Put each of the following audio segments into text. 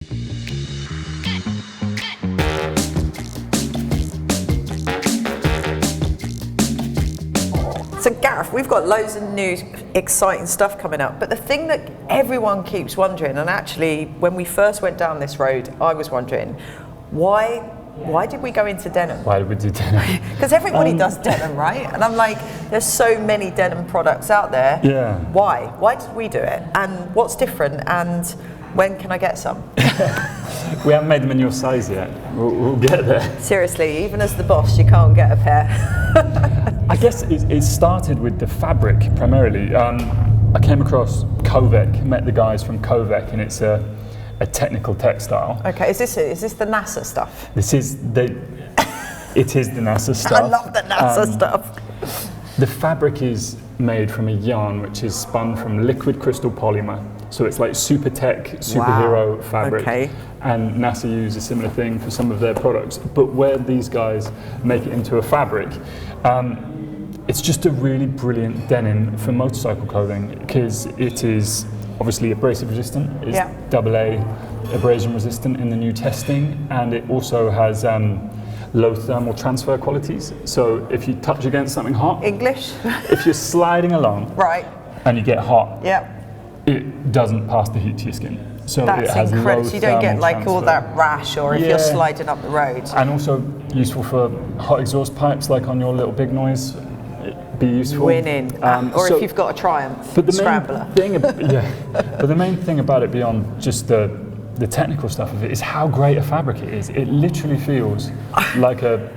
So Gareth, we've got loads of new exciting stuff coming up, but the thing that everyone keeps wondering, and actually when we first went down this road, I was wondering, why did we go into denim? Why did we do denim? Because everybody does denim, right? And I'm like, there's so many denim products out there. Yeah. Why? Why did we do it? And what's different? And when can I get some? We haven't made them in your size yet. We'll get there. Seriously, even as the boss, you can't get a pair. I guess it started with the fabric primarily. I came across COVEC, met the guys from COVEC, and it's a technical textile. Okay, is this the NASA stuff? It is the NASA stuff. I love the NASA stuff. The fabric is made from a yarn which is spun from liquid crystal polymer. So it's like super tech, superhero fabric. Okay. And NASA use a similar thing for some of their products. But where these guys make it into a fabric, it's just a really brilliant denim for motorcycle clothing because it is obviously abrasive resistant. It's AA abrasion resistant in the new testing, and it also has low thermal transfer qualities. So if you touch against something hot, English, if you're sliding along, right, and you get hot, yeah, it doesn't pass the heat to your skin. So that's it has incredible. low So you don't get like transfer. all that rash, or if you're sliding up the road. And also useful for hot exhaust pipes, like on your little big noise. Be useful. Winning, or if you've got a Triumph scrambler. But the main thing about it, beyond just the technical stuff of it, is how great a fabric it is. It literally feels like a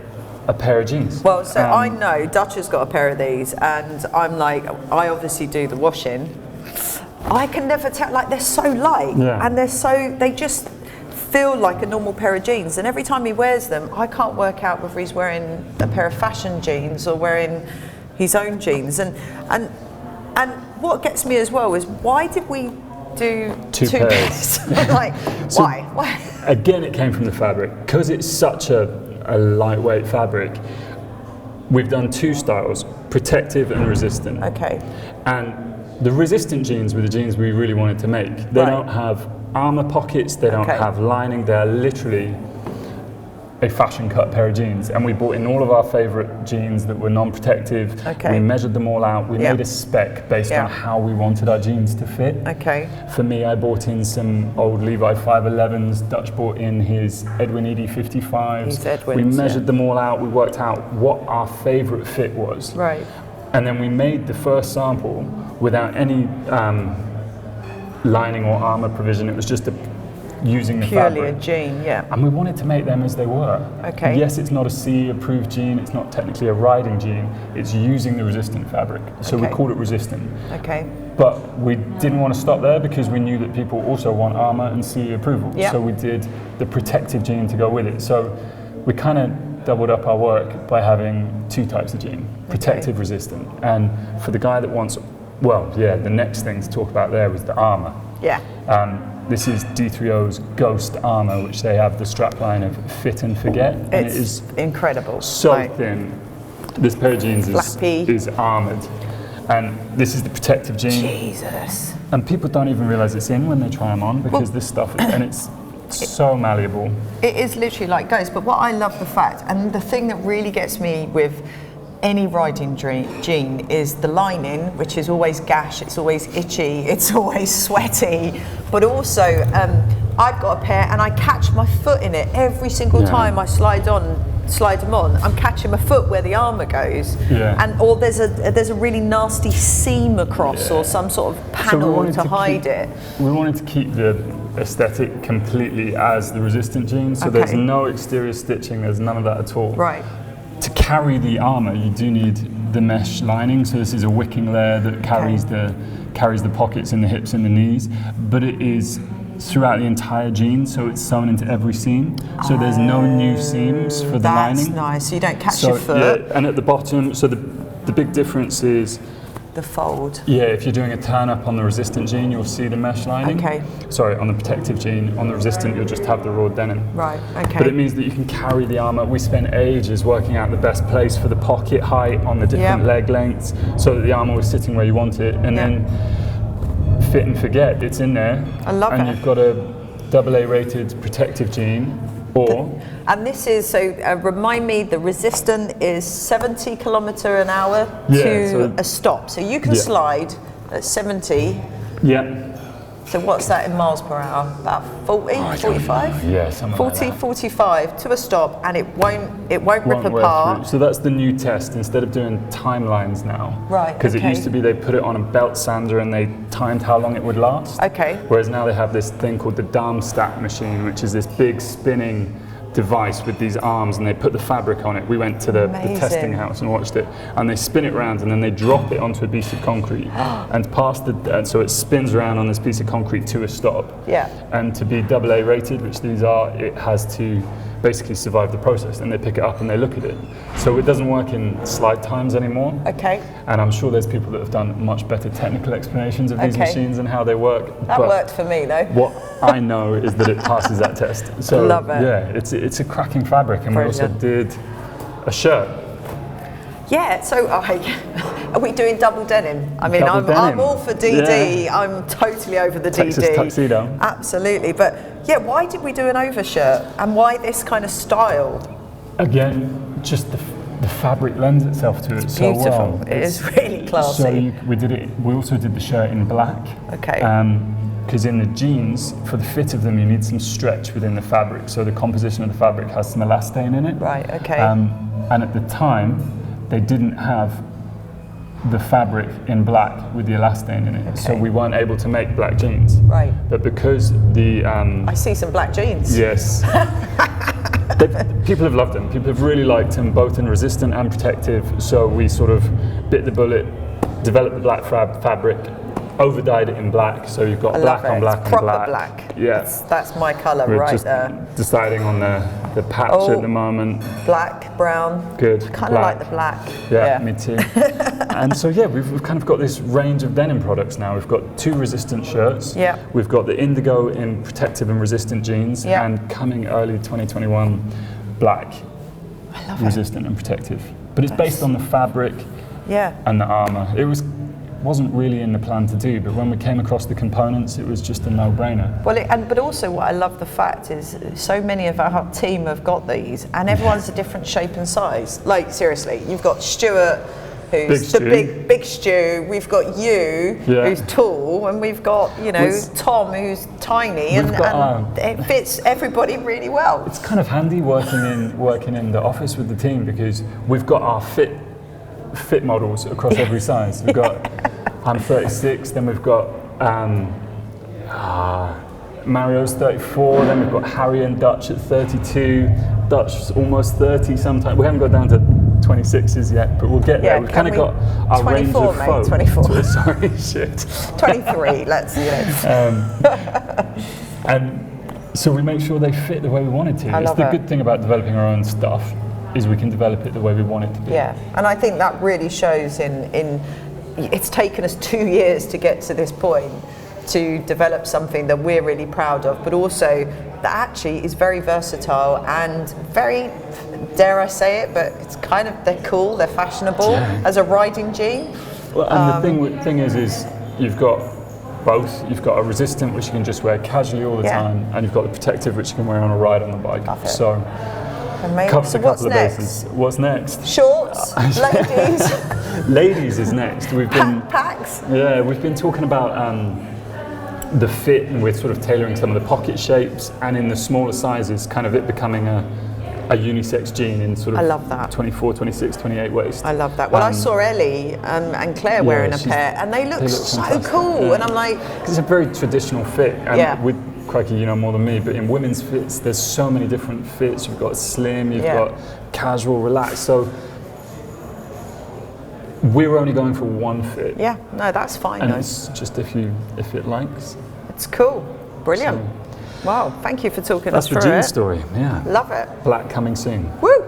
pair of jeans. Well, so I know Dutch has got a pair of these, and I'm like, I obviously do the washing. I can never tell, like they're so light, and they just feel like a normal pair of jeans. And every time he wears them, I can't work out whether he's wearing a pair of fashion jeans or wearing his own jeans. And what gets me as well is, why did we do two pairs? Like, so why? Again, it came from the fabric. Because it's such a lightweight fabric, we've done two styles, protective and resistant. Okay. And the resistant jeans were the jeans we really wanted to make. They don't have armor pockets, they don't have lining, they're literally a fashion cut pair of jeans. And we bought in all of our favorite jeans that were non-protective. We measured them all out. We made a spec based on how we wanted our jeans to fit. Okay. For me, I bought in some old Levi 511s. Dutch bought in his Edwin ED 55s. We measured them all out. We worked out what our favorite fit was. Right. And then we made the first sample without any lining or armor provision. It was just using the purely fabric. a jean, And we wanted to make them as they were. Okay. Yes, it's not a CE approved jean, it's not technically a riding jean, it's using the resistant fabric. So we called it resistant. Okay. But we didn't want to stop there because we knew that people also want armor and CE approval. So we did the protective jean to go with it. So we kind of doubled up our work by having two types of jean, protective, resistant. And for the guy that wants, the next thing to talk about there was the armor. This is D3O's Ghost Armor, which they have the strapline of Fit and Forget. And it is incredible. So thin. This pair of jeans is armored. And this is the protective jean. Jesus. And people don't even realize it's in when they try them on, because this stuff, and it's so malleable. It is literally like Ghost, but what I love the fact, and the thing that really gets me with any riding jean is the lining, which is always gash, it's always itchy, it's always sweaty, but also I've got a pair and I catch my foot in it every single time I slide them on. I'm catching my foot where the armour goes, or there's a really nasty seam across or some sort of panel to hide it. We wanted to keep the aesthetic completely as the resistant jean, so there's no exterior stitching, there's none of that at all. Right. To carry the armour, you do need the mesh lining. So this is a wicking layer that carries the pockets and the hips and the knees, but it is throughout the entire jean, so it's sewn into every seam. So there's no new seams for the lining. That's nice. So you don't catch your foot. And at the bottom, so the big difference is the fold. If you're doing a turn up on the resistant jean, you'll see the mesh lining. Sorry, on the protective jean. On the resistant, you'll just have the raw denim. Right, okay. But it means that you can carry the armour. We spent ages working out the best place for the pocket height on the different leg lengths, so that the armour was sitting where you want it. And then Fit and Forget, it's in there. I love it. And you've got a AA rated protective jean, or... And this is, so remind me, the resistant is 70 kilometre an hour to a stop. So you can slide at 70. Yeah. So what's that in miles per hour? About 40, 45? Yeah, something 40, like that. 45 to a stop, and it won't rip apart. So that's the new test, instead of doing timelines now. Right, Because it used to be they put it on a belt sander and they timed how long it would last. Okay. Whereas now they have this thing called the Darmstadt machine, which is this big spinning device with these arms, and they put the fabric on it. We went to the testing house and watched it, and they spin it around and then they drop it onto a piece of concrete and so it spins around on this piece of concrete to a stop. Yeah. And to be AA rated, which these are, it has to basically survive the process, and they pick it up and they look at it. So it doesn't work in slide times anymore. Okay. And I'm sure there's people that have done much better technical explanations of these machines and how they work. That worked for me though. What I know is that it passes that test. So love it. Yeah, it's a cracking fabric, and Brilliant. we also did a shirt. Yeah, so are we doing double denim? I mean, I'm all for DD. Yeah. I'm totally over the Texas DD. tuxedo. Absolutely, but yeah, why did we do an overshirt, and why this kind of style? Again, just the fabric lends itself to it so well. Beautiful. It is really classy. So we did it. We also did the shirt in black. Okay. Because in the jeans, for the fit of them, you need some stretch within the fabric. So the composition of the fabric has some elastane in it. Right. Okay. And at the time, they didn't have the fabric in black with the elastane in it, so we weren't able to make black jeans. Right. But because the I see some black jeans. Yes. People have loved them. People have really liked them, both in resistant and protective. So we sort of bit the bullet, developed the black fabric, over-dyed it in black. So you've got black on black on black. Black. Yeah. That's my colour right just there. Deciding on the patch at the moment. Black, brown. Good. Kind of like the black. Yeah, me too. And so yeah, we've kind of got this range of denim products now. We've got 2 resistant shirts. Yeah. We've got the indigo in protective and resistant jeans, yeah. and coming early 2021, black, resistant and protective. But it's based on the fabric and the armour. It wasn't really in the plan to do, but when we came across the components, it was just a no-brainer. Well, but also what I love the fact is so many of our team have got these, and everyone's a different shape and size. Like seriously, you've got Stuart, who's big Stu. We've got you, who's tall, and we've got Tom, who's tiny, and it fits everybody really well. It's kind of handy working in the office with the team, because we've got our fit models across every size. We've got I'm 36, then we've got Mario's 34, then we've got Harry and Dutch at 32, Dutch's almost 30 sometimes. We haven't got down to 26s yet, but we'll get there. We've kind of got our range of folk. 24. Sorry, shit. 23, let's And so we make sure they fit the way we want it to. It's the good thing about developing our own stuff, is we can develop it the way we want it to be. Yeah, and I think that really shows in it's taken us 2 years to get to this point, to develop something that we're really proud of, but also that actually is very versatile and very, dare I say it, but it's kind of, they're cool, they're fashionable as a riding jean. Well, and the thing is you've got both. You've got a resistant, which you can just wear casually all the time, and you've got the protective, which you can wear on a ride on the bike. So covers a couple of bases. What's next? Shorts, ladies. Ladies is next. We've been packs. Yeah, we've been talking about the fit, and we're sort of tailoring some of the pocket shapes, and in the smaller sizes, kind of it becoming a unisex jean in sort of I love that. 24, 26, 28 waist. I love that. Well, I saw Ellie and Claire wearing a pair, and they look so cool. And I'm like, it's a very traditional fit. And with crikey, you know more than me, but in women's fits, there's so many different fits. You've got slim, you've got casual, relaxed. So we're only going for one fit. Yeah, no, that's fine. And it's just if it likes. It's cool, brilliant. Wow, thank you for talking us through it. That's the jean story. Yeah, love it. Black coming soon. Woo!